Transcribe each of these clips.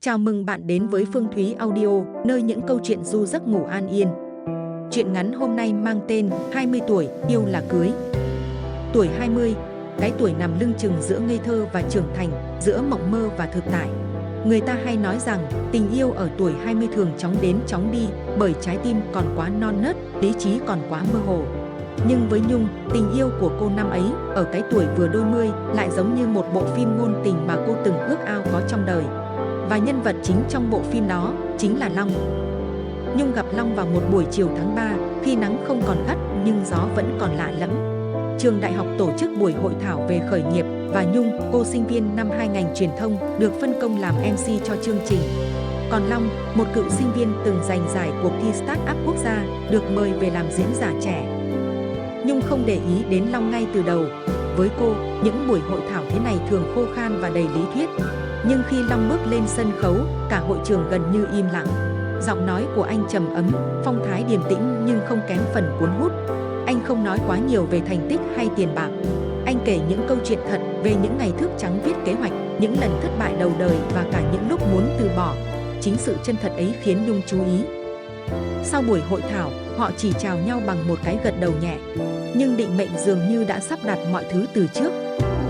Chào mừng bạn đến với Phương Thúy Audio, nơi những câu chuyện du giấc ngủ an yên. Chuyện ngắn hôm nay mang tên 20 tuổi, yêu là cưới. Tuổi 20, cái tuổi nằm lưng chừng giữa ngây thơ và trưởng thành, giữa mộng mơ và thực tại. Người ta hay nói rằng tình yêu ở tuổi 20 thường chóng đến chóng đi, bởi trái tim còn quá non nớt, lý trí còn quá mơ hồ. Nhưng với Nhung, tình yêu của cô năm ấy, ở cái tuổi vừa đôi mươi, lại giống như một bộ phim ngôn tình mà cô từng ước ao có trong đời. Và nhân vật chính trong bộ phim đó chính là Long. Nhung gặp Long vào một buổi chiều tháng 3, khi nắng không còn gắt nhưng gió vẫn còn lạ lẫm. Trường đại học tổ chức buổi hội thảo về khởi nghiệp và Nhung, cô sinh viên năm 2 ngành truyền thông, được phân công làm MC cho chương trình. Còn Long, một cựu sinh viên từng giành giải cuộc thi Startup quốc gia, được mời về làm diễn giả trẻ. Nhung không để ý đến Long ngay từ đầu. Với cô, những buổi hội thảo thế này thường khô khan và đầy lý thuyết. Nhưng khi Long bước lên sân khấu, cả hội trường gần như im lặng. Giọng nói của anh trầm ấm, phong thái điềm tĩnh nhưng không kém phần cuốn hút. Anh không nói quá nhiều về thành tích hay tiền bạc. Anh kể những câu chuyện thật về những ngày thức trắng viết kế hoạch, những lần thất bại đầu đời và cả những lúc muốn từ bỏ. Chính sự chân thật ấy khiến Nhung chú ý. Sau buổi hội thảo, họ chỉ chào nhau bằng một cái gật đầu nhẹ. Nhưng định mệnh dường như đã sắp đặt mọi thứ từ trước.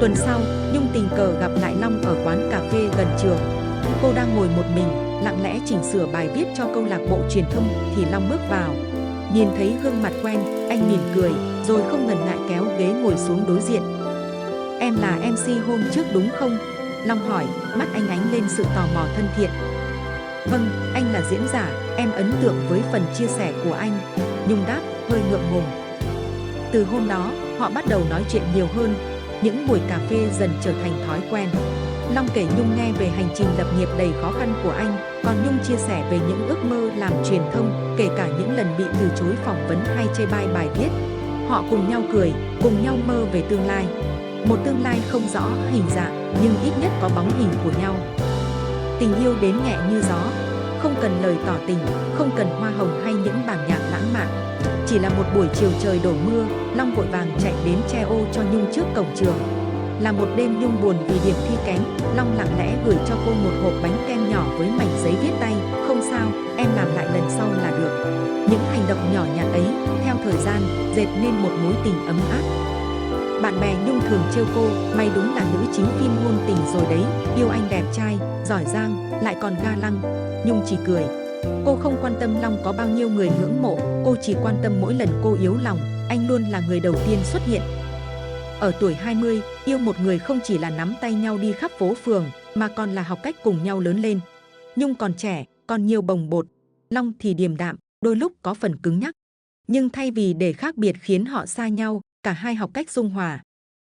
Tuần sau, Nhung tình cờ gặp lại Long ở quán cà phê gần trường. Cô đang ngồi một mình, lặng lẽ chỉnh sửa bài viết cho câu lạc bộ truyền thông thì Long bước vào. Nhìn thấy gương mặt quen, anh mỉm cười, rồi không ngần ngại kéo ghế ngồi xuống đối diện. Em là MC hôm trước đúng không? Long hỏi, mắt anh ánh lên sự tò mò thân thiện. Vâng, anh là diễn giả, em ấn tượng với phần chia sẻ của anh. Nhung đáp, hơi ngượng ngùng. Từ hôm đó, họ bắt đầu nói chuyện nhiều hơn. Những buổi cà phê dần trở thành thói quen. Long kể Nhung nghe về hành trình lập nghiệp đầy khó khăn của anh, còn Nhung chia sẻ về những ước mơ làm truyền thông, kể cả những lần bị từ chối phỏng vấn hay chê bai bài viết. Họ cùng nhau cười, cùng nhau mơ về tương lai. Một tương lai không rõ hình dạng, nhưng ít nhất có bóng hình của nhau. Tình yêu đến nhẹ như gió, không cần lời tỏ tình, không cần hoa hồng hay những bản nhạc lãng mạn. Chỉ là một buổi chiều trời đổ mưa, Long vội vàng chạy đến che ô cho Nhung trước cổng trường. Là một đêm Nhung buồn vì điểm thi kém, Long lặng lẽ gửi cho cô một hộp bánh kem nhỏ với mảnh giấy viết tay, không sao, em làm lại lần sau là được. Những hành động nhỏ nhặt ấy, theo thời gian, dệt nên một mối tình ấm áp. Bạn bè Nhung thường trêu cô, mày đúng là nữ chính phim ngôn tình rồi đấy, yêu anh đẹp trai, giỏi giang, lại còn ga lăng. Nhung chỉ cười. Cô không quan tâm Long có bao nhiêu người ngưỡng mộ, cô chỉ quan tâm mỗi lần cô yếu lòng, anh luôn là người đầu tiên xuất hiện. Ở tuổi 20, yêu một người không chỉ là nắm tay nhau đi khắp phố phường, mà còn là học cách cùng nhau lớn lên. Nhung còn trẻ, còn nhiều bồng bột. Long thì điềm đạm, đôi lúc có phần cứng nhắc. Nhưng thay vì để khác biệt khiến họ xa nhau, cả hai học cách dung hòa.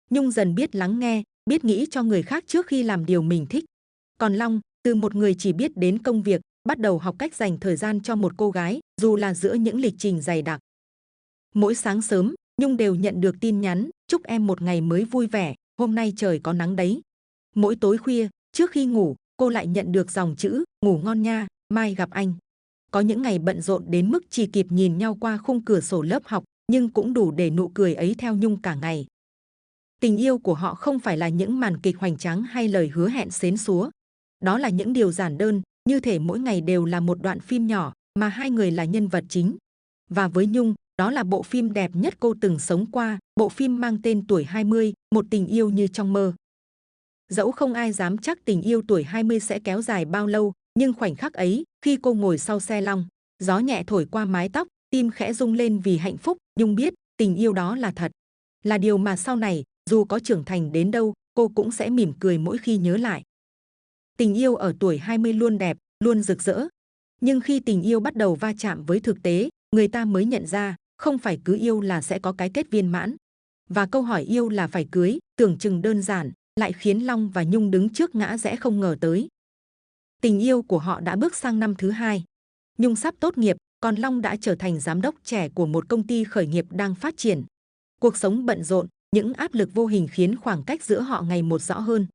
Nhung dần biết lắng nghe, biết nghĩ cho người khác trước khi làm điều mình thích. Còn Long, từ một người chỉ biết đến công việc, bắt đầu học cách dành thời gian cho một cô gái, dù là giữa những lịch trình dày đặc. Mỗi sáng sớm, Nhung đều nhận được tin nhắn, chúc em một ngày mới vui vẻ, hôm nay trời có nắng đấy. Mỗi tối khuya, trước khi ngủ, cô lại nhận được dòng chữ, ngủ ngon nha, mai gặp anh. Có những ngày bận rộn đến mức chỉ kịp nhìn nhau qua khung cửa sổ lớp học, nhưng cũng đủ để nụ cười ấy theo Nhung cả ngày. Tình yêu của họ không phải là những màn kịch hoành tráng hay lời hứa hẹn xến xúa. Đó là những điều giản đơn, như thể mỗi ngày đều là một đoạn phim nhỏ mà hai người là nhân vật chính. Và với Nhung, đó là bộ phim đẹp nhất cô từng sống qua, bộ phim mang tên Tuổi 20, một tình yêu như trong mơ. Dẫu không ai dám chắc tình yêu tuổi 20 sẽ kéo dài bao lâu, nhưng khoảnh khắc ấy, khi cô ngồi sau xe Long, gió nhẹ thổi qua mái tóc, tim khẽ rung lên vì hạnh phúc, Nhung biết tình yêu đó là thật. Là điều mà sau này, dù có trưởng thành đến đâu, cô cũng sẽ mỉm cười mỗi khi nhớ lại. Tình yêu ở tuổi 20 luôn đẹp, luôn rực rỡ. Nhưng khi tình yêu bắt đầu va chạm với thực tế, người ta mới nhận ra, không phải cứ yêu là sẽ có cái kết viên mãn. Và câu hỏi yêu là phải cưới, tưởng chừng đơn giản, lại khiến Long và Nhung đứng trước ngã rẽ không ngờ tới. Tình yêu của họ đã bước sang năm thứ 2. Nhung sắp tốt nghiệp, còn Long đã trở thành giám đốc trẻ của một công ty khởi nghiệp đang phát triển. Cuộc sống bận rộn, những áp lực vô hình khiến khoảng cách giữa họ ngày một rõ hơn.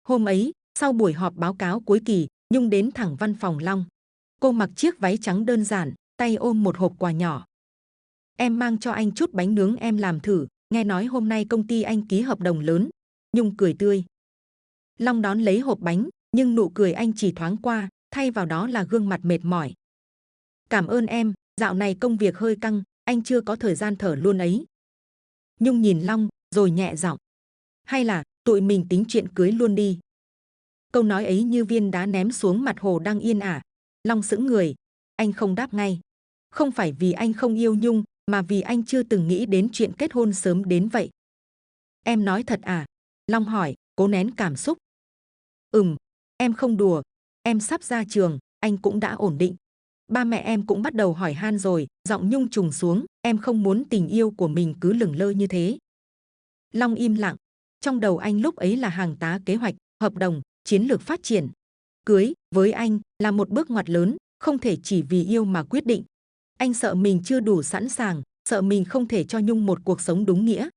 Hôm ấy, sau buổi họp báo cáo cuối kỳ, Nhung đến thẳng văn phòng Long. Cô mặc chiếc váy trắng đơn giản, tay ôm một hộp quà nhỏ. Em mang cho anh chút bánh nướng em làm thử, nghe nói hôm nay công ty anh ký hợp đồng lớn. Nhung cười tươi. Long đón lấy hộp bánh, nhưng nụ cười anh chỉ thoáng qua, thay vào đó là gương mặt mệt mỏi. Cảm ơn em, dạo này công việc hơi căng, anh chưa có thời gian thở luôn ấy. Nhung nhìn Long, rồi nhẹ giọng. Hay là, tụi mình tính chuyện cưới luôn đi. Câu nói ấy như viên đá ném xuống mặt hồ đang yên ả. Long sững người, anh không đáp ngay. Không phải vì anh không yêu Nhung, mà vì anh chưa từng nghĩ đến chuyện kết hôn sớm đến vậy. Em nói thật à? Long hỏi, cố nén cảm xúc. Em không đùa, em sắp ra trường, anh cũng đã ổn định. Ba mẹ em cũng bắt đầu hỏi han rồi, giọng Nhung trùng xuống, em không muốn tình yêu của mình cứ lửng lơ như thế. Long im lặng, trong đầu anh lúc ấy là hàng tá kế hoạch, hợp đồng, chiến lược phát triển. Cưới, với anh, là một bước ngoặt lớn, không thể chỉ vì yêu mà quyết định. Anh sợ mình chưa đủ sẵn sàng, sợ mình không thể cho Nhung một cuộc sống đúng nghĩa.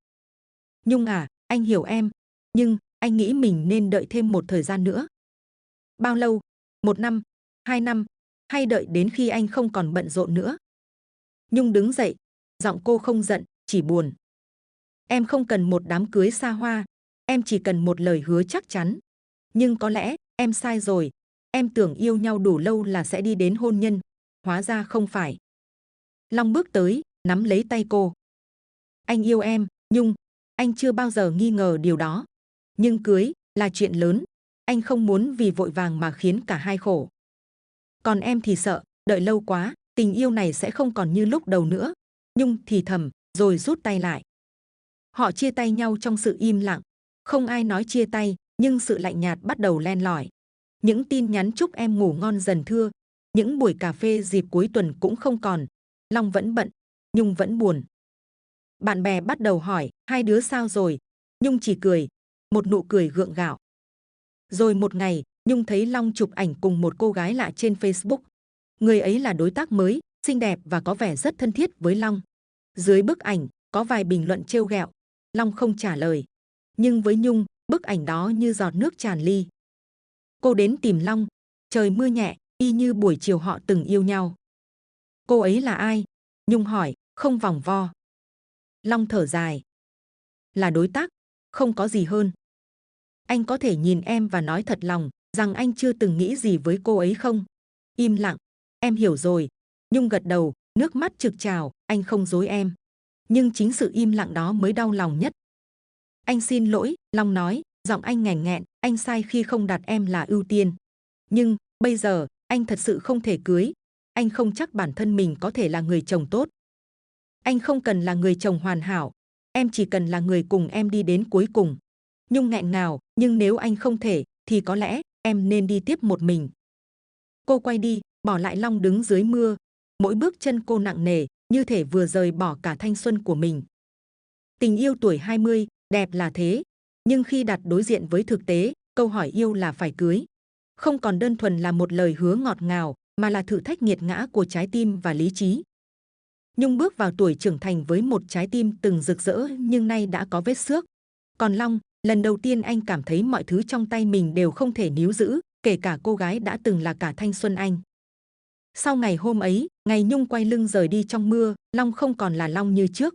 Nhung à, anh hiểu em, nhưng anh nghĩ mình nên đợi thêm một thời gian nữa. Bao lâu? 1 năm, 2 năm, hay đợi đến khi anh không còn bận rộn nữa? Nhung đứng dậy, giọng cô không giận, chỉ buồn. Em không cần một đám cưới xa hoa, em chỉ cần một lời hứa chắc chắn. Nhưng có lẽ em sai rồi, em tưởng yêu nhau đủ lâu là sẽ đi đến hôn nhân, hóa ra không phải. Long bước tới, nắm lấy tay cô. Anh yêu em, Nhung, anh chưa bao giờ nghi ngờ điều đó. Nhưng cưới là chuyện lớn, anh không muốn vì vội vàng mà khiến cả hai khổ. Còn em thì sợ, đợi lâu quá, tình yêu này sẽ không còn như lúc đầu nữa. Nhung thì thầm, rồi rút tay lại. Họ chia tay nhau trong sự im lặng. Không ai nói chia tay, nhưng sự lạnh nhạt bắt đầu len lỏi. Những tin nhắn chúc em ngủ ngon dần thưa. Những buổi cà phê dịp cuối tuần cũng không còn. Long vẫn bận, Nhung vẫn buồn. Bạn bè bắt đầu hỏi, hai đứa sao rồi? Nhung chỉ cười, một nụ cười gượng gạo. Rồi một ngày, Nhung thấy Long chụp ảnh cùng một cô gái lạ trên Facebook. Người ấy là đối tác mới, xinh đẹp và có vẻ rất thân thiết với Long. Dưới bức ảnh, có vài bình luận trêu ghẹo. Long không trả lời. Nhưng với Nhung, bức ảnh đó như giọt nước tràn ly. Cô đến tìm Long, trời mưa nhẹ, y như buổi chiều họ từng yêu nhau. Cô ấy là ai? Nhung hỏi, không vòng vo. Long thở dài. Là đối tác, không có gì hơn. Anh có thể nhìn em và nói thật lòng rằng anh chưa từng nghĩ gì với cô ấy không? Im lặng, em hiểu rồi. Nhung gật đầu, nước mắt trực trào, anh không dối em. Nhưng chính sự im lặng đó mới đau lòng nhất. Anh xin lỗi, Long nói, giọng anh nghẹn nghẹn, anh sai khi không đặt em là ưu tiên. Nhưng, bây giờ, anh thật sự không thể cưới. Anh không chắc bản thân mình có thể là người chồng tốt. Anh không cần là người chồng hoàn hảo. Em chỉ cần là người cùng em đi đến cuối cùng. Nhung nghẹn ngào, nhưng nếu anh không thể, thì có lẽ em nên đi tiếp một mình. Cô quay đi, bỏ lại Long đứng dưới mưa. Mỗi bước chân cô nặng nề, như thể vừa rời bỏ cả thanh xuân của mình. Tình yêu tuổi 20, đẹp là thế. Nhưng khi đặt đối diện với thực tế, câu hỏi yêu là phải cưới. Không còn đơn thuần là một lời hứa ngọt ngào, mà là thử thách nghiệt ngã của trái tim và lý trí. Nhung bước vào tuổi trưởng thành với một trái tim từng rực rỡ nhưng nay đã có vết xước. Còn Long, lần đầu tiên anh cảm thấy mọi thứ trong tay mình đều không thể níu giữ, kể cả cô gái đã từng là cả thanh xuân anh. Sau ngày hôm ấy, ngày Nhung quay lưng rời đi trong mưa, Long không còn là Long như trước.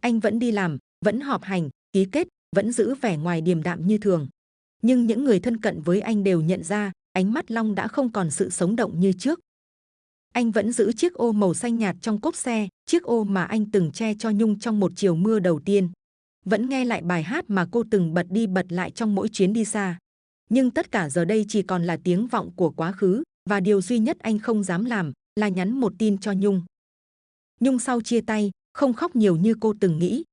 Anh vẫn đi làm, vẫn họp hành, ký kết, vẫn giữ vẻ ngoài điềm đạm như thường. Nhưng những người thân cận với anh đều nhận ra, ánh mắt Long đã không còn sự sống động như trước. Anh vẫn giữ chiếc ô màu xanh nhạt trong cốp xe, chiếc ô mà anh từng che cho Nhung trong một chiều mưa đầu tiên. Vẫn nghe lại bài hát mà cô từng bật đi bật lại trong mỗi chuyến đi xa. Nhưng tất cả giờ đây chỉ còn là tiếng vọng của quá khứ, và điều duy nhất anh không dám làm là nhắn một tin cho Nhung. Nhung sau chia tay, không khóc nhiều như cô từng nghĩ.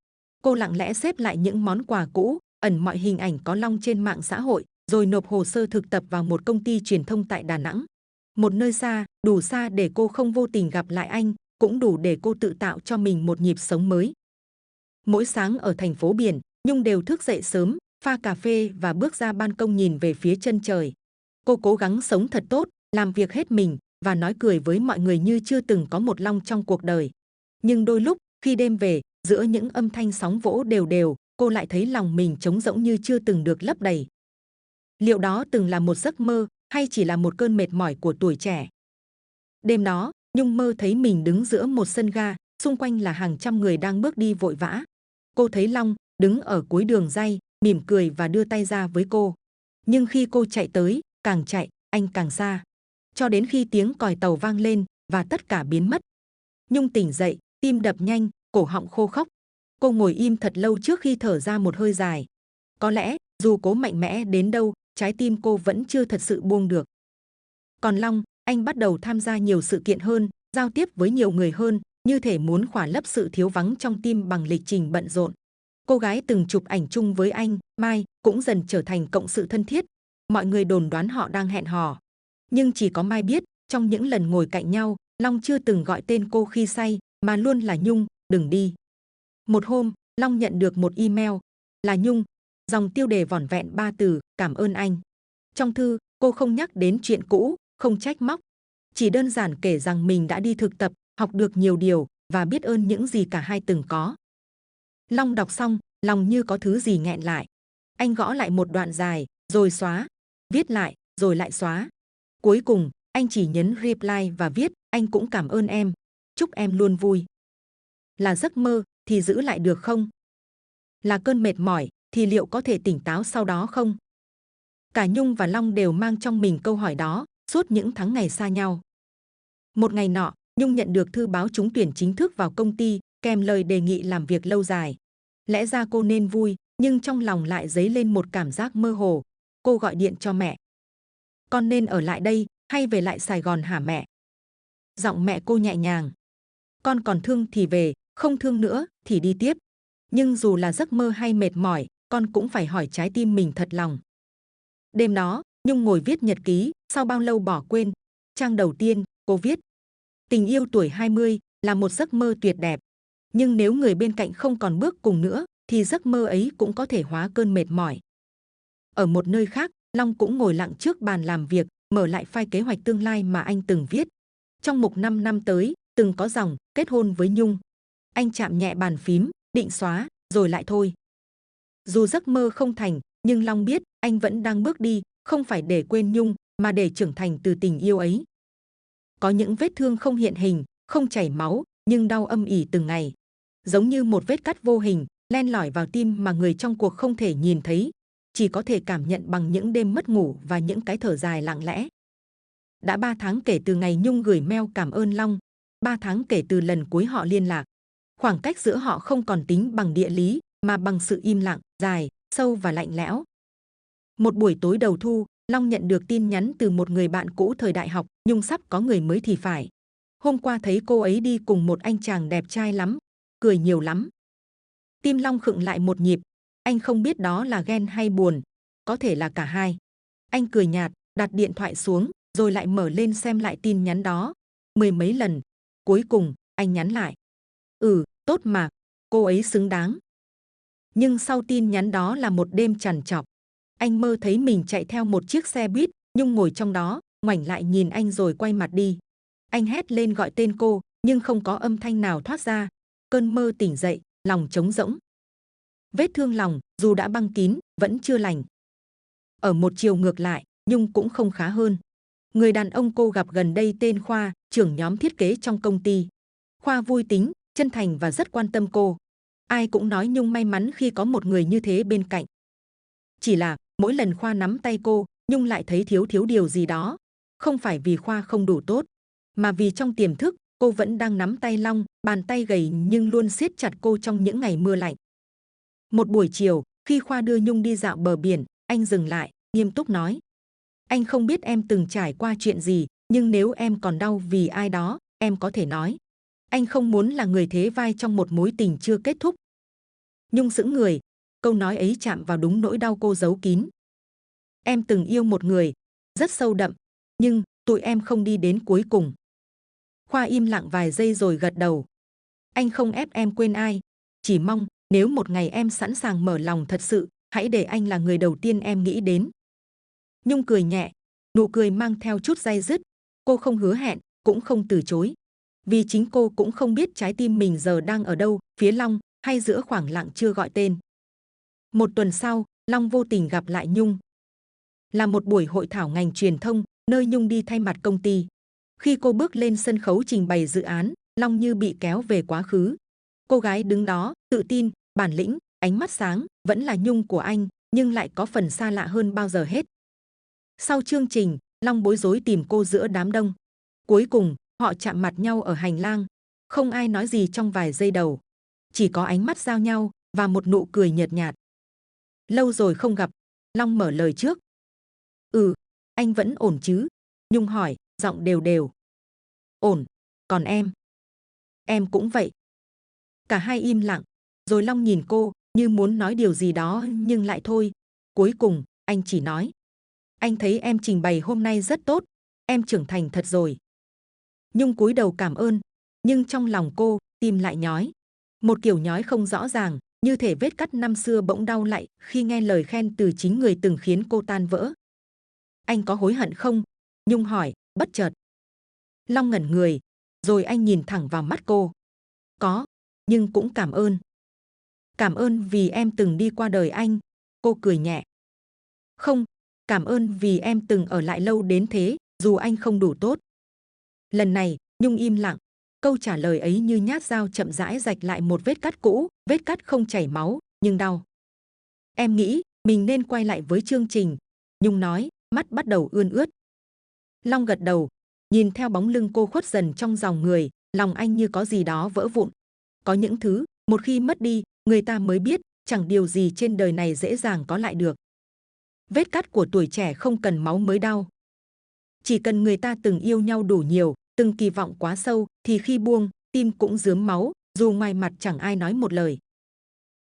Cô lặng lẽ xếp lại những món quà cũ, ẩn mọi hình ảnh có Long trên mạng xã hội, rồi nộp hồ sơ thực tập vào một công ty truyền thông tại Đà Nẵng. Một nơi xa, đủ xa để cô không vô tình gặp lại anh, cũng đủ để cô tự tạo cho mình một nhịp sống mới. Mỗi sáng ở thành phố biển, Nhung đều thức dậy sớm, pha cà phê và bước ra ban công nhìn về phía chân trời. Cô cố gắng sống thật tốt, làm việc hết mình và nói cười với mọi người như chưa từng có một Long trong cuộc đời. Nhưng đôi lúc, khi đêm về, giữa những âm thanh sóng vỗ đều đều, cô lại thấy lòng mình trống rỗng như chưa từng được lấp đầy. Liệu đó từng là một giấc mơ hay chỉ là một cơn mệt mỏi của tuổi trẻ? Đêm đó, Nhung mơ thấy mình đứng giữa một sân ga, xung quanh là hàng trăm người đang bước đi vội vã. Cô thấy Long đứng ở cuối đường ray, mỉm cười và đưa tay ra với cô. Nhưng khi cô chạy tới, càng chạy, anh càng xa. Cho đến khi tiếng còi tàu vang lên và tất cả biến mất. Nhung tỉnh dậy, tim đập nhanh, cổ họng khô khốc. Cô ngồi im thật lâu trước khi thở ra một hơi dài. Có lẽ, dù cố mạnh mẽ đến đâu, trái tim cô vẫn chưa thật sự buông được. Còn Long, anh bắt đầu tham gia nhiều sự kiện hơn, giao tiếp với nhiều người hơn, như thể muốn khỏa lấp sự thiếu vắng trong tim bằng lịch trình bận rộn. Cô gái từng chụp ảnh chung với anh, Mai, cũng dần trở thành cộng sự thân thiết. Mọi người đồn đoán họ đang hẹn hò. Nhưng chỉ có Mai biết, trong những lần ngồi cạnh nhau, Long chưa từng gọi tên cô khi say, mà luôn là Nhung, đừng đi. Một hôm, Long nhận được một email, là Nhung, dòng tiêu đề vỏn vẹn 3 từ, cảm ơn anh. Trong thư, cô không nhắc đến chuyện cũ, không trách móc. Chỉ đơn giản kể rằng mình đã đi thực tập, học được nhiều điều, và biết ơn những gì cả hai từng có. Long đọc xong, lòng như có thứ gì nghẹn lại. Anh gõ lại một đoạn dài, rồi xóa. Viết lại, rồi lại xóa. Cuối cùng, anh chỉ nhấn reply và viết, anh cũng cảm ơn em. Chúc em luôn vui. Là giấc mơ, thì giữ lại được không? Là cơn mệt mỏi, thì liệu có thể tỉnh táo sau đó không? Cả Nhung và Long đều mang trong mình câu hỏi đó, suốt những tháng ngày xa nhau. Một ngày nọ, Nhung nhận được thư báo trúng tuyển chính thức vào công ty, kèm lời đề nghị làm việc lâu dài. Lẽ ra cô nên vui, nhưng trong lòng lại dấy lên một cảm giác mơ hồ. Cô gọi điện cho mẹ. Con nên ở lại đây, hay về lại Sài Gòn hả mẹ? Giọng mẹ cô nhẹ nhàng. Con còn thương thì về, không thương nữa thì đi tiếp. Nhưng dù là giấc mơ hay mệt mỏi, con cũng phải hỏi trái tim mình thật lòng. Đêm đó, Nhung ngồi viết nhật ký, sau bao lâu bỏ quên. Trang đầu tiên, cô viết. Tình yêu tuổi 20 là một giấc mơ tuyệt đẹp. Nhưng nếu người bên cạnh không còn bước cùng nữa, thì giấc mơ ấy cũng có thể hóa cơn mệt mỏi. Ở một nơi khác, Long cũng ngồi lặng trước bàn làm việc, mở lại file kế hoạch tương lai mà anh từng viết. Trong mục 5 năm tới, từng có dòng kết hôn với Nhung. Anh chạm nhẹ bàn phím, định xóa, rồi lại thôi. Dù giấc mơ không thành, nhưng Long biết anh vẫn đang bước đi, không phải để quên Nhung, mà để trưởng thành từ tình yêu ấy. Có những vết thương không hiện hình, không chảy máu, nhưng đau âm ỉ từng ngày. Giống như một vết cắt vô hình, len lỏi vào tim mà người trong cuộc không thể nhìn thấy, chỉ có thể cảm nhận bằng những đêm mất ngủ và những cái thở dài lặng lẽ. Đã 3 tháng kể từ ngày Nhung gửi mail cảm ơn Long, 3 tháng kể từ lần cuối họ liên lạc. Khoảng cách giữa họ không còn tính bằng địa lý, mà bằng sự im lặng, dài, sâu và lạnh lẽo. Một buổi tối đầu thu, Long nhận được tin nhắn từ một người bạn cũ thời đại học, Nhung sắp có người mới thì phải. Hôm qua thấy cô ấy đi cùng một anh chàng đẹp trai lắm, cười nhiều lắm. Tim Long khựng lại một nhịp, anh không biết đó là ghen hay buồn, có thể là cả hai. Anh cười nhạt, đặt điện thoại xuống, rồi lại mở lên xem lại tin nhắn đó. 10 mấy lần, cuối cùng, anh nhắn lại. Tốt mà, cô ấy xứng đáng. Nhưng sau tin nhắn đó là một đêm trằn trọc. Anh mơ thấy mình chạy theo một chiếc xe buýt, Nhung ngồi trong đó, ngoảnh lại nhìn anh rồi quay mặt đi. Anh hét lên gọi tên cô, nhưng không có âm thanh nào thoát ra. Cơn mơ tỉnh dậy, lòng trống rỗng. Vết thương lòng, dù đã băng kín, vẫn chưa lành. Ở một chiều ngược lại, Nhung cũng không khá hơn. Người đàn ông cô gặp gần đây tên Khoa, trưởng nhóm thiết kế trong công ty. Khoa vui tính, chân thành và rất quan tâm cô. Ai cũng nói Nhung may mắn khi có một người như thế bên cạnh. Chỉ là, mỗi lần Khoa nắm tay cô, Nhung lại thấy thiếu điều gì đó. Không phải vì Khoa không đủ tốt, mà vì trong tiềm thức, cô vẫn đang nắm tay Long, bàn tay gầy nhưng luôn siết chặt cô trong những ngày mưa lạnh. Một buổi chiều, khi Khoa đưa Nhung đi dạo bờ biển, anh dừng lại, nghiêm túc nói. Anh không biết em từng trải qua chuyện gì, nhưng nếu em còn đau vì ai đó, em có thể nói. Anh không muốn là người thế vai trong một mối tình chưa kết thúc. Nhung sững người, câu nói ấy chạm vào đúng nỗi đau cô giấu kín. Em từng yêu một người, rất sâu đậm, nhưng tụi em không đi đến cuối cùng. Khoa im lặng vài giây rồi gật đầu. Anh không ép em quên ai, chỉ mong nếu một ngày em sẵn sàng mở lòng thật sự, hãy để anh là người đầu tiên em nghĩ đến. Nhung cười nhẹ, nụ cười mang theo chút day dứt. Cô không hứa hẹn, cũng không từ chối. Vì chính cô cũng không biết trái tim mình giờ đang ở đâu, phía Long hay giữa khoảng lặng chưa gọi tên. Một tuần sau, Long vô tình gặp lại Nhung. Là một buổi hội thảo ngành truyền thông, nơi Nhung đi thay mặt công ty. Khi cô bước lên sân khấu trình bày dự án, Long như bị kéo về quá khứ. Cô gái đứng đó, tự tin, bản lĩnh, ánh mắt sáng, vẫn là Nhung của anh, nhưng lại có phần xa lạ hơn bao giờ hết. Sau chương trình, Long bối rối tìm cô giữa đám đông. Cuối cùng, họ chạm mặt nhau ở hành lang. Không ai nói gì trong vài giây đầu. Chỉ có ánh mắt giao nhau và một nụ cười nhợt nhạt. Lâu rồi không gặp, Long mở lời trước. Ừ, anh vẫn ổn chứ? Nhung hỏi, giọng đều đều. Ổn, còn em? Em cũng vậy. Cả hai im lặng, rồi Long nhìn cô như muốn nói điều gì đó nhưng lại thôi. Cuối cùng, anh chỉ nói. Anh thấy em trình bày hôm nay rất tốt, em trưởng thành thật rồi. Nhung cúi đầu cảm ơn, nhưng trong lòng cô, tim lại nhói. Một kiểu nhói không rõ ràng, như thể vết cắt năm xưa bỗng đau lại khi nghe lời khen từ chính người từng khiến cô tan vỡ. Anh có hối hận không? Nhung hỏi, bất chợt. Long ngẩn người, rồi anh nhìn thẳng vào mắt cô. Có, nhưng cũng cảm ơn. Cảm ơn vì em từng đi qua đời anh, cô cười nhẹ. Không, cảm ơn vì em từng ở lại lâu đến thế, dù anh không đủ tốt. Lần này, Nhung im lặng. Câu trả lời ấy như nhát dao chậm rãi rạch lại một vết cắt cũ, vết cắt không chảy máu, nhưng đau. Em nghĩ mình nên quay lại với chương trình, Nhung nói, mắt bắt đầu ươn ướt. Long gật đầu, nhìn theo bóng lưng cô khuất dần trong dòng người, lòng anh như có gì đó vỡ vụn. Có những thứ, một khi mất đi, người ta mới biết, chẳng điều gì trên đời này dễ dàng có lại được. Vết cắt của tuổi trẻ không cần máu mới đau. Chỉ cần người ta từng yêu nhau đủ nhiều, từng kỳ vọng quá sâu, thì khi buông, tim cũng rướm máu, dù ngoài mặt chẳng ai nói một lời.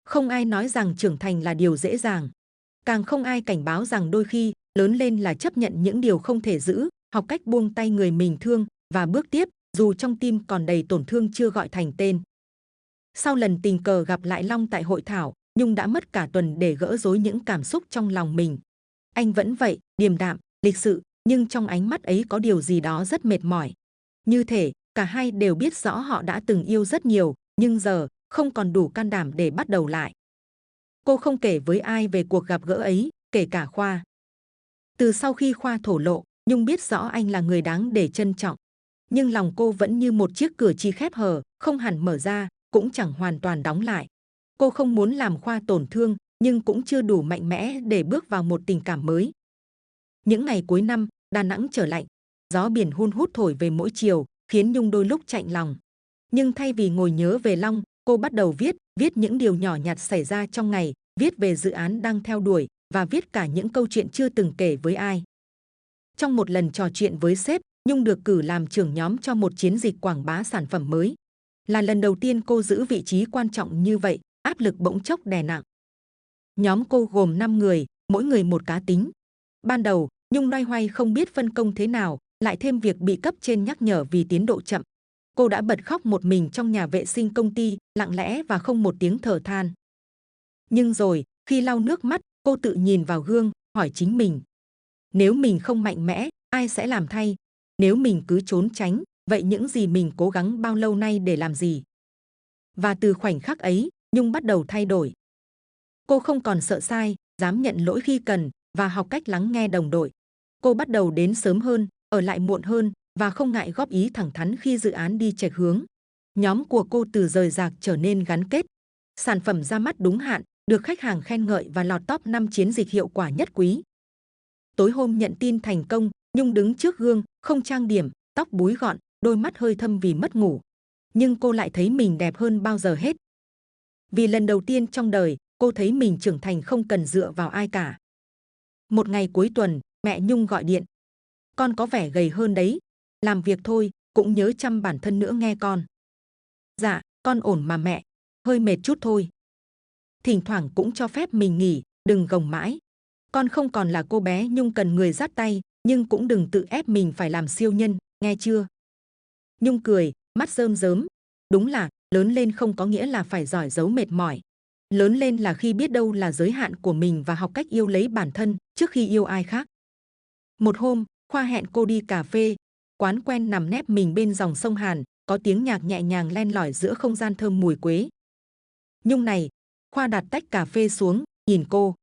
Không ai nói rằng trưởng thành là điều dễ dàng. Càng không ai cảnh báo rằng đôi khi, lớn lên là chấp nhận những điều không thể giữ, học cách buông tay người mình thương, và bước tiếp, dù trong tim còn đầy tổn thương chưa gọi thành tên. Sau lần tình cờ gặp lại Long tại hội thảo, Nhung đã mất cả tuần để gỡ rối những cảm xúc trong lòng mình. Anh vẫn vậy, điềm đạm, lịch sự, nhưng trong ánh mắt ấy có điều gì đó rất mệt mỏi. Như thể, cả hai đều biết rõ họ đã từng yêu rất nhiều, nhưng giờ, không còn đủ can đảm để bắt đầu lại. Cô không kể với ai về cuộc gặp gỡ ấy, kể cả Khoa. Từ sau khi Khoa thổ lộ, Nhung biết rõ anh là người đáng để trân trọng. Nhưng lòng cô vẫn như một chiếc cửa chỉ khép hờ, không hẳn mở ra, cũng chẳng hoàn toàn đóng lại. Cô không muốn làm Khoa tổn thương, nhưng cũng chưa đủ mạnh mẽ để bước vào một tình cảm mới. Những ngày cuối năm, Đà Nẵng trở lạnh, gió biển hun hút thổi về mỗi chiều, khiến Nhung đôi lúc chạnh lòng. Nhưng thay vì ngồi nhớ về Long, cô bắt đầu viết những điều nhỏ nhặt xảy ra trong ngày, viết về dự án đang theo đuổi, và viết cả những câu chuyện chưa từng kể với ai. Trong một lần trò chuyện với sếp, Nhung được cử làm trưởng nhóm cho một chiến dịch quảng bá sản phẩm mới. Là lần đầu tiên cô giữ vị trí quan trọng như vậy, áp lực bỗng chốc đè nặng. Nhóm cô gồm 5 người, mỗi người một cá tính. Ban đầu, Nhung loay hoay không biết phân công thế nào, lại thêm việc bị cấp trên nhắc nhở vì tiến độ chậm. Cô đã bật khóc một mình trong nhà vệ sinh công ty, lặng lẽ và không một tiếng thở than. Nhưng rồi, khi lau nước mắt, cô tự nhìn vào gương, hỏi chính mình. Nếu mình không mạnh mẽ, ai sẽ làm thay? Nếu mình cứ trốn tránh, vậy những gì mình cố gắng bao lâu nay để làm gì? Và từ khoảnh khắc ấy, Nhung bắt đầu thay đổi. Cô không còn sợ sai, dám nhận lỗi khi cần, và học cách lắng nghe đồng đội. Cô bắt đầu đến sớm hơn, ở lại muộn hơn, và không ngại góp ý thẳng thắn khi dự án đi chệch hướng. Nhóm của cô từ rời rạc trở nên gắn kết. Sản phẩm ra mắt đúng hạn, được khách hàng khen ngợi và lọt top 5 chiến dịch hiệu quả nhất quý. Tối hôm nhận tin thành công, Nhung đứng trước gương, không trang điểm, tóc búi gọn, đôi mắt hơi thâm vì mất ngủ. Nhưng cô lại thấy mình đẹp hơn bao giờ hết. Vì lần đầu tiên trong đời, cô thấy mình trưởng thành không cần dựa vào ai cả. Một ngày cuối tuần, mẹ Nhung gọi điện. Con có vẻ gầy hơn đấy, làm việc thôi, cũng nhớ chăm bản thân nữa nghe con. Dạ, con ổn mà mẹ, hơi mệt chút thôi. Thỉnh thoảng cũng cho phép mình nghỉ, đừng gồng mãi. Con không còn là cô bé Nhung cần người dắt tay, nhưng cũng đừng tự ép mình phải làm siêu nhân, nghe chưa? Nhung cười, mắt rơm rớm. Đúng là, lớn lên không có nghĩa là phải giỏi giấu mệt mỏi. Lớn lên là khi biết đâu là giới hạn của mình và học cách yêu lấy bản thân trước khi yêu ai khác. Một hôm, Khoa hẹn cô đi cà phê. Quán quen nằm nép mình bên dòng sông Hàn, có tiếng nhạc nhẹ nhàng len lỏi giữa không gian thơm mùi quế. Nhung này, Khoa đặt tách cà phê xuống, nhìn cô.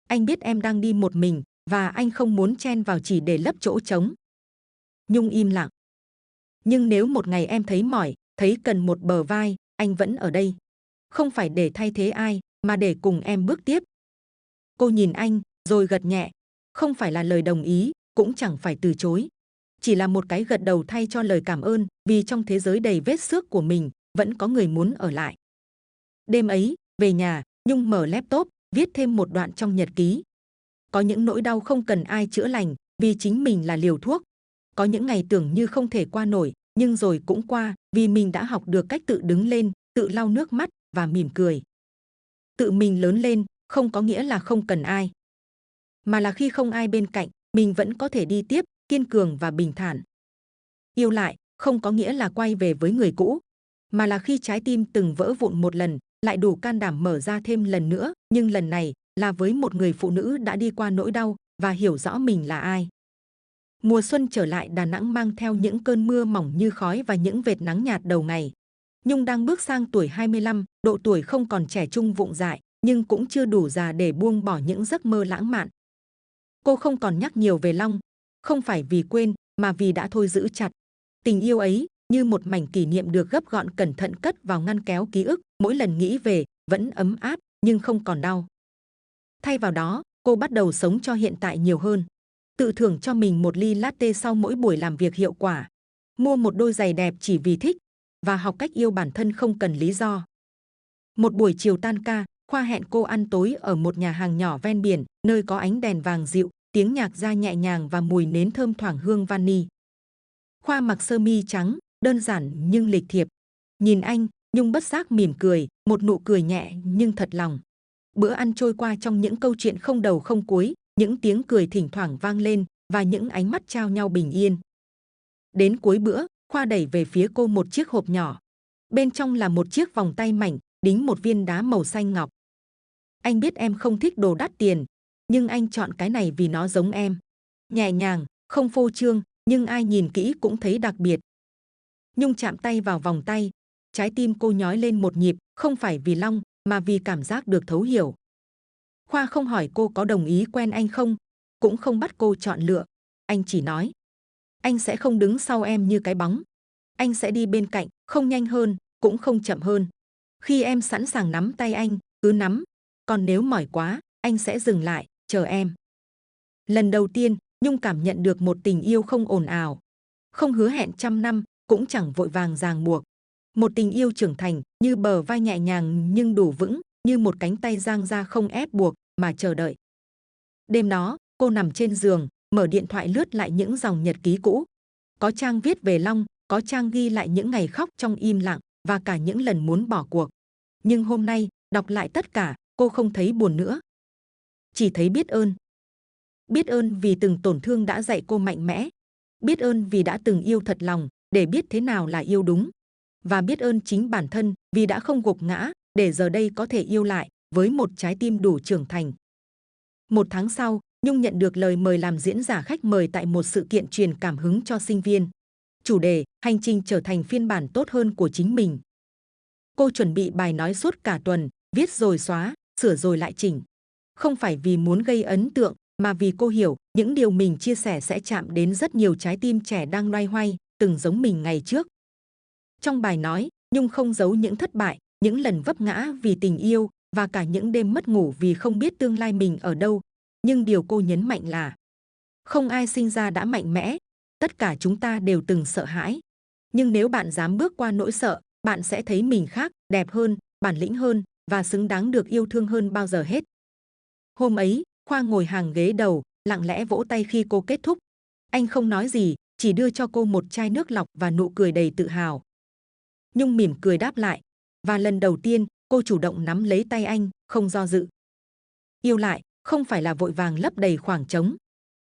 Anh biết em đang đi một mình, và anh không muốn chen vào chỉ để lấp chỗ trống. Nhung im lặng. Nhưng nếu một ngày em thấy mỏi, thấy cần một bờ vai, anh vẫn ở đây. Không phải để thay thế ai, mà để cùng em bước tiếp. Cô nhìn anh, rồi gật nhẹ. Không phải là lời đồng ý, cũng chẳng phải từ chối. Chỉ là một cái gật đầu thay cho lời cảm ơn, vì trong thế giới đầy vết xước của mình, vẫn có người muốn ở lại. Đêm ấy, về nhà, Nhung mở laptop, viết thêm một đoạn trong nhật ký. Có những nỗi đau không cần ai chữa lành, vì chính mình là liều thuốc. Có những ngày tưởng như không thể qua nổi, nhưng rồi cũng qua, vì mình đã học được cách tự đứng lên, tự lau nước mắt và mỉm cười. Tự mình lớn lên, không có nghĩa là không cần ai, mà là khi không ai bên cạnh, mình vẫn có thể đi tiếp, kiên cường và bình thản. Yêu lại, không có nghĩa là quay về với người cũ, mà là khi trái tim từng vỡ vụn một lần, lại đủ can đảm mở ra thêm lần nữa, nhưng lần này là với một người phụ nữ đã đi qua nỗi đau và hiểu rõ mình là ai. Mùa xuân trở lại Đà Nẵng mang theo những cơn mưa mỏng như khói và những vệt nắng nhạt đầu ngày. Nhung đang bước sang tuổi 25, độ tuổi không còn trẻ trung vụng dại, nhưng cũng chưa đủ già để buông bỏ những giấc mơ lãng mạn. Cô không còn nhắc nhiều về Long, không phải vì quên, mà vì đã thôi giữ chặt. Tình yêu ấy như một mảnh kỷ niệm được gấp gọn cẩn thận cất vào ngăn kéo ký ức, mỗi lần nghĩ về vẫn ấm áp nhưng không còn đau. Thay vào đó, cô bắt đầu sống cho hiện tại nhiều hơn. Tự thưởng cho mình một ly latte sau mỗi buổi làm việc hiệu quả. Mua một đôi giày đẹp chỉ vì thích và học cách yêu bản thân không cần lý do. Một buổi chiều tan ca, Khoa hẹn cô ăn tối ở một nhà hàng nhỏ ven biển, nơi có ánh đèn vàng dịu, tiếng nhạc ra nhẹ nhàng và mùi nến thơm thoảng hương vani. Khoa mặc sơ mi trắng, đơn giản nhưng lịch thiệp. Nhìn anh, Nhung bất giác mỉm cười, một nụ cười nhẹ nhưng thật lòng. Bữa ăn trôi qua trong những câu chuyện không đầu không cuối, những tiếng cười thỉnh thoảng vang lên và những ánh mắt trao nhau bình yên. Đến cuối bữa, Khoa đẩy về phía cô một chiếc hộp nhỏ. Bên trong là một chiếc vòng tay mảnh, đính một viên đá màu xanh ngọc. Anh biết em không thích đồ đắt tiền, nhưng anh chọn cái này vì nó giống em. Nhẹ nhàng, không phô trương, nhưng ai nhìn kỹ cũng thấy đặc biệt. Nhung chạm tay vào vòng tay, trái tim cô nhói lên một nhịp, không phải vì Long, mà vì cảm giác được thấu hiểu. Khoa không hỏi cô có đồng ý quen anh không, cũng không bắt cô chọn lựa. Anh chỉ nói, anh sẽ không đứng sau em như cái bóng. Anh sẽ đi bên cạnh, không nhanh hơn, cũng không chậm hơn. Khi em sẵn sàng nắm tay anh, cứ nắm. Còn nếu mỏi quá, anh sẽ dừng lại, chờ em. Lần đầu tiên, Nhung cảm nhận được một tình yêu không ồn ào, không hứa hẹn trăm năm, cũng chẳng vội vàng ràng buộc. Một tình yêu trưởng thành, như bờ vai nhẹ nhàng nhưng đủ vững, như một cánh tay dang ra không ép buộc, mà chờ đợi. Đêm đó, cô nằm trên giường, mở điện thoại lướt lại những dòng nhật ký cũ. Có trang viết về Long, có trang ghi lại những ngày khóc trong im lặng, và cả những lần muốn bỏ cuộc. Nhưng hôm nay, đọc lại tất cả, cô không thấy buồn nữa. Chỉ thấy biết ơn. Biết ơn vì từng tổn thương đã dạy cô mạnh mẽ. Biết ơn vì đã từng yêu thật lòng, để biết thế nào là yêu đúng. Và biết ơn chính bản thân vì đã không gục ngã, để giờ đây có thể yêu lại, với một trái tim đủ trưởng thành. Một tháng sau, Nhung nhận được lời mời làm diễn giả khách mời tại một sự kiện truyền cảm hứng cho sinh viên. Chủ đề, hành trình trở thành phiên bản tốt hơn của chính mình. Cô chuẩn bị bài nói suốt cả tuần, viết rồi xóa, sửa rồi lại chỉnh. Không phải vì muốn gây ấn tượng, mà vì cô hiểu những điều mình chia sẻ sẽ chạm đến rất nhiều trái tim trẻ đang loay hoay, từng giống mình ngày trước. Trong bài nói, Nhung không giấu những thất bại, những lần vấp ngã vì tình yêu, và cả những đêm mất ngủ vì không biết tương lai mình ở đâu. Nhưng điều cô nhấn mạnh là không ai sinh ra đã mạnh mẽ, tất cả chúng ta đều từng sợ hãi. Nhưng nếu bạn dám bước qua nỗi sợ, bạn sẽ thấy mình khác, đẹp hơn, bản lĩnh hơn và xứng đáng được yêu thương hơn bao giờ hết. Hôm ấy, Khoa ngồi hàng ghế đầu, lặng lẽ vỗ tay khi cô kết thúc. Anh không nói gì, chỉ đưa cho cô một chai nước lọc và nụ cười đầy tự hào. Nhung mỉm cười đáp lại, và lần đầu tiên, cô chủ động nắm lấy tay anh, không do dự. Yêu lại, không phải là vội vàng lấp đầy khoảng trống,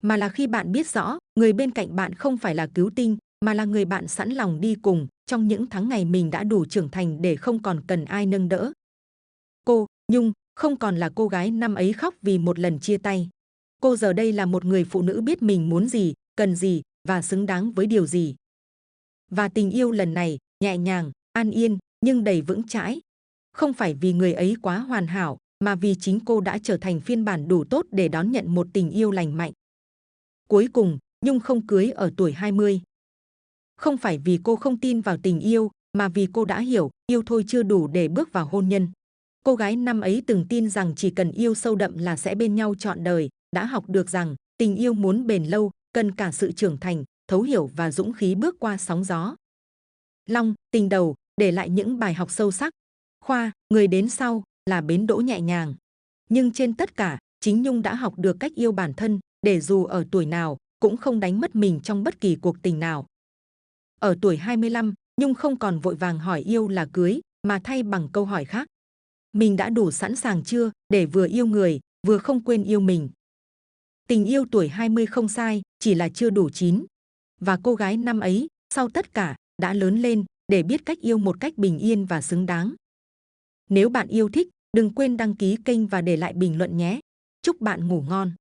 mà là khi bạn biết rõ, người bên cạnh bạn không phải là cứu tinh, mà là người bạn sẵn lòng đi cùng, trong những tháng ngày mình đã đủ trưởng thành để không còn cần ai nâng đỡ. Cô, Nhung, không còn là cô gái năm ấy khóc vì một lần chia tay. Cô giờ đây là một người phụ nữ biết mình muốn gì, cần gì, và xứng đáng với điều gì. Và tình yêu lần này, nhẹ nhàng, an yên, nhưng đầy vững chãi. Không phải vì người ấy quá hoàn hảo, mà vì chính cô đã trở thành phiên bản đủ tốt để đón nhận một tình yêu lành mạnh. Cuối cùng, Nhung không cưới ở tuổi 20. Không phải vì cô không tin vào tình yêu, mà vì cô đã hiểu, yêu thôi chưa đủ để bước vào hôn nhân. Cô gái năm ấy từng tin rằng chỉ cần yêu sâu đậm là sẽ bên nhau trọn đời, đã học được rằng tình yêu muốn bền lâu, cần cả sự trưởng thành, thấu hiểu và dũng khí bước qua sóng gió. Long, tình đầu, để lại những bài học sâu sắc. Khoa, người đến sau, là bến đỗ nhẹ nhàng. Nhưng trên tất cả, chính Nhung đã học được cách yêu bản thân, để dù ở tuổi nào, cũng không đánh mất mình trong bất kỳ cuộc tình nào. Ở tuổi 25, Nhung không còn vội vàng hỏi yêu là cưới, mà thay bằng câu hỏi khác. Mình đã đủ sẵn sàng chưa, để vừa yêu người, vừa không quên yêu mình? Tình yêu tuổi 20 không sai, chỉ là chưa đủ chín. Và cô gái năm ấy, sau tất cả, đã lớn lên, để biết cách yêu một cách bình yên và xứng đáng. Nếu bạn yêu thích, đừng quên đăng ký kênh và để lại bình luận nhé. Chúc bạn ngủ ngon.